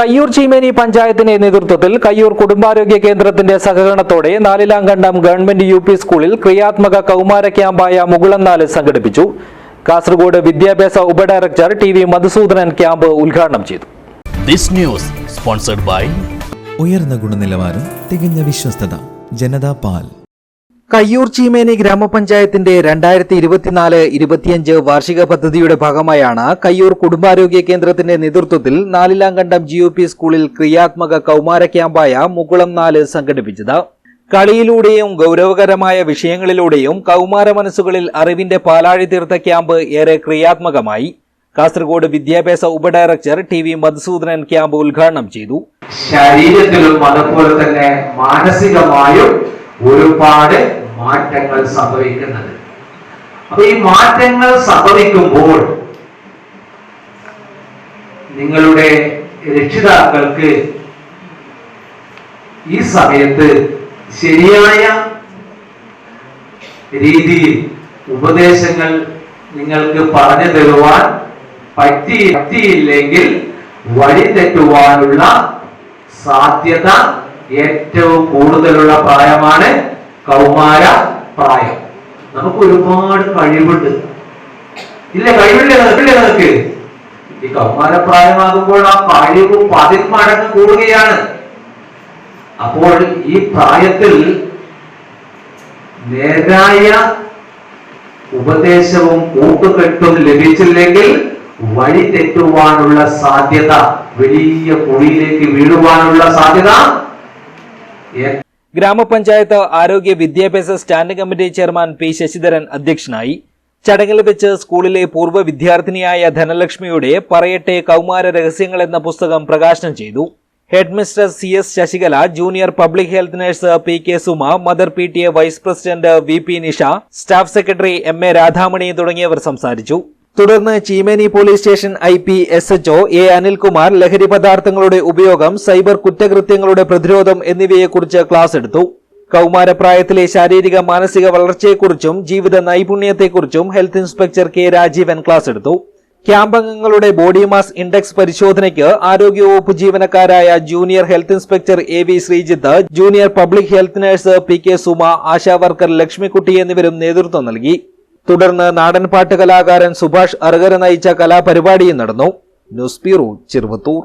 കയ്യൂർ ചീമേനി പഞ്ചായത്തിന്റെ നേതൃത്വത്തിൽ കയ്യൂർ കുടുംബാരോഗ്യ കേന്ദ്രത്തിന്റെ സഹകരണത്തോടെ നാലിലാംകണ്ടം ഗവൺമെന്റ് യു.പി. സ്കൂളിൽ ക്രിയാത്മക കൗമാര ക്യാമ്പായ മുകുളം 4 സംഘടിപ്പിച്ചു. കാസർഗോഡ് വിദ്യാഭ്യാസ ഉപഡയറക്ടർ ടി.വി. മധുസൂദനൻ ക്യാമ്പ് ഉദ്ഘാടനം ചെയ്തു. ഉയർന്ന ഗുണനിലവാരം, തികഞ്ഞ വിശ്വസ്തത, ജനതാ പാൽ. കയ്യൂർ ചീമേനി ഗ്രാമപഞ്ചായത്തിന്റെ 2024-25 വാർഷിക പദ്ധതിയുടെ ഭാഗമായാണ് കയ്യൂർ കുടുംബാരോഗ്യ കേന്ദ്രത്തിന്റെ നേതൃത്വത്തിൽ നാലിലാംകണ്ടം യു.പി. സ്കൂളിൽ ക്രിയാത്മക കൗമാര ക്യാമ്പായ മുകുളം 4 സംഘടിപ്പിച്ചത്. കളിയിലൂടെയും ഗൗരവകരമായ വിഷയങ്ങളിലൂടെയും കൗമാര മനസ്സുകളിൽ അറിവിന്റെ പാലാഴി തീർത്ത ക്യാമ്പ് ഏറെ ക്രിയാത്മകമായി. കാസർഗോഡ് വിദ്യാഭ്യാസ ഉപഡയറക്ടർ ടി.വി. മധുസൂദനൻ ക്യാമ്പ് ഉദ്ഘാടനം ചെയ്തു. ശരീരത്തിലും അതുപോലെ തന്നെ മാനസികമായും ഒരുപാട് മാറ്റങ്ങൾ സംഭവിക്കുന്നത്. അപ്പൊ ഈ മാറ്റങ്ങൾ സംഭവിക്കുമ്പോൾ നിങ്ങളുടെ രക്ഷിതാക്കൾക്ക് ഈ സമയത്ത് ശരിയായ രീതിയിൽ ഉപദേശങ്ങൾ നിങ്ങൾക്ക് പറഞ്ഞു തരുവാൻ പറ്റിയില്ലെങ്കിൽ വഴിതെറ്റുവാനുള്ള സാധ്യത ഏറ്റവും കൂടുതലുള്ള പ്രായമാണ് കൗമാര പ്രായം. നമുക്ക് ഒരുപാട് കഴിവുണ്ട്, ഇല്ല കഴിവില്ല നിങ്ങൾക്ക്. ഈ കൗമാര പ്രായമാകുമ്പോൾ ആ കഴിവ് 10 മടങ്ങ് കൂടുകയാണ്. അപ്പോൾ ഈ പ്രായത്തിൽ നേരായ ഉപദേശവും കൂട്ടുകെട്ടും ലഭിച്ചില്ലെങ്കിൽ വഴി തെറ്റുവാനുള്ള സാധ്യത, വലിയ കുഴിയിലേക്ക് വീഴുവാനുള്ള സാധ്യത. ഗ്രാമപഞ്ചായത്ത് ആരോഗ്യ വിദ്യാഭ്യാസ standing committee chairman P Sasidharan അധ്യക്ഷനായി. ചടങ്ങിൽ വെച്ച് സ്കൂളിലെ പൂർവ്വ വിദ്യാർത്ഥിനിയായ ധനലക്ഷ്മിയുടെ പറയട്ടെ കൗമാര രഹസ്യങ്ങൾ എന്ന പുസ്തകം പ്രകാശനം ചെയ്തു. Head mister CS Sasikala, junior public health nurse PK Suma, mother PTA vice president VP Nisha, staff secretary MA Radhamani തുടങ്ങിയവർ സംസാരിച്ചു. തുടർന്ന് Cheemeni police station IP SHO A Anilkumar ലഹരി പദാർത്ഥങ്ങളുടെ ഉപയോഗം, സൈബർ കുറ്റകൃത്യങ്ങളുടെ പ്രതിരോധം എന്നിവയെക്കുറിച്ച് ക്ലാസ് എടുത്തു. കൗമാരപ്രായത്തിലെ ശാരീരിക മാനസിക വളർച്ചയെക്കുറിച്ചും ജീവിത നൈപുണ്യത്തെക്കുറിച്ചും health inspector K Rajeevan class എടുത്തു. ക്യാമ്പംഗങ്ങളുടെ ബോഡി മാസ് ഇൻഡെക്സ് പരിശോധനയ്ക്ക് ആരോഗ്യവകുപ്പ് ജീവനക്കാരായ junior health inspector AV Sreejith, junior public health nurse PK Suma, ASHA worker Lakshmikutty എന്നിവരും നേതൃത്വം നൽകി. തുടർന്ന് നാടൻപാട്ട് കലാകാരൻ സുഭാഷ് അർഗര നയിച്ച കലാപരിപാടിയും നടന്നു. News bureau, Cheruvathur.